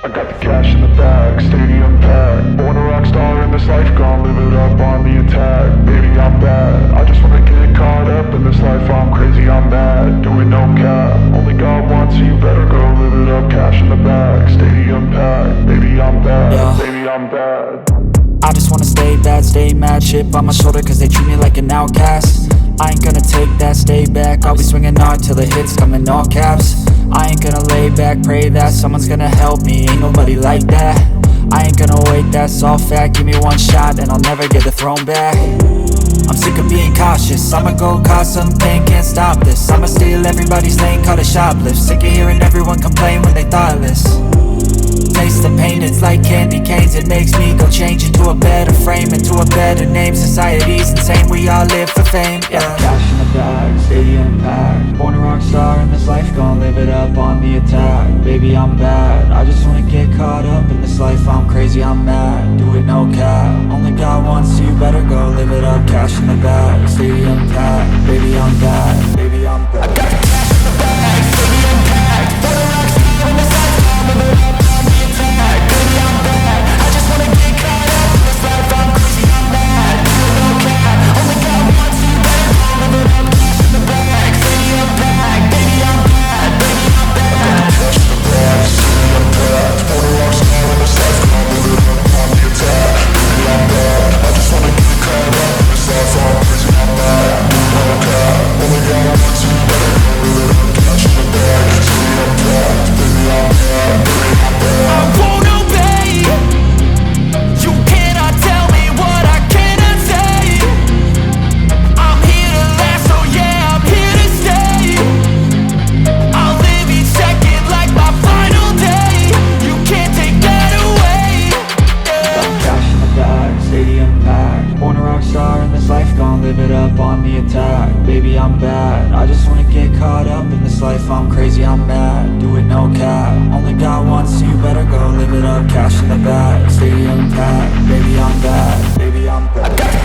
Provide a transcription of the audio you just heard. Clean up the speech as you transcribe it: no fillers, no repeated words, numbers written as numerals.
I got the cash in the bag, stadium packed. Born a rock star in this life, gon' live it up on the attack. Baby, I'm bad, I just wanna get caught up in this life. I'm crazy, I'm mad, doing no cap. Only God wants, so you better go live it up. Cash in the bag, stadium packed. Baby, I'm bad, Yeah. baby, I'm bad. I just wanna stay bad, stay mad. Chip on my shoulder cause they treat me like an outcast. I ain't gonna take that, stay back. I'll be swinging hard till the hits come in all caps. I ain't gonna lay back, pray that someone's gonna help me. Ain't nobody like that. I ain't gonna wait, that's all fact. Give me one shot and I'll never get the throne back. I'm sick of being cautious, I'ma go cause some pain, can't stop this. I'ma steal everybody's lane, call it shoplift. Sick of hearing everyone complain when they thoughtless. Taste the pain, it's like candy canes. It makes me go change into a better frame, into a better name. Society's insane, we all live for fame, yeah. Cash in the bag, stadium packed. Born a rock star in this life, gon' live it up on the attack. Baby, I'm bad, I just wanna get caught up in this life. I'm crazy, I'm mad, do it no cap. Only God wants, so you better go live it up. Cash in the bag, stadium packed. Baby, I'm bad, baby, I'm bad. I got the cash in the bag, stadium packed. Born a rock star in this life, gon' live it up on the attack. Baby, I'm bad, I just wanna get caught up in this life. I'm crazy, I'm mad, do it no cap. Only God wants, so you better go live it up. Cash in the bag, stadium packed. Baby, I'm bad, baby, I'm bad. Cash in the bag, stadium packed. Born a rock star in this life, gon' live it up on the attack. Baby, I'm bad, I just wanna get caught up in this life. I'm crazy, I'm mad, do it no cap. Only God wants, so you better go live it up. Cash in the bag, stadium packed. Baby, I'm bad, baby, I'm bad. I won't obey. You cannot tell me what I cannot say. I'm here to last, so yeah, I'm here to stay. I'll live each second like my final day. You can't take that away, yeah. Cash in the bag, stadium packed. Born a rock star in this life, gon' live it up on the attack. Baby, I'm bad, I just wanna get caught up in this life. I'm crazy, I'm mad, do it no cap. Only God wants, so you better go live it up. Cash in the bag, stadium packed. Baby, I'm bad, baby, I'm bad.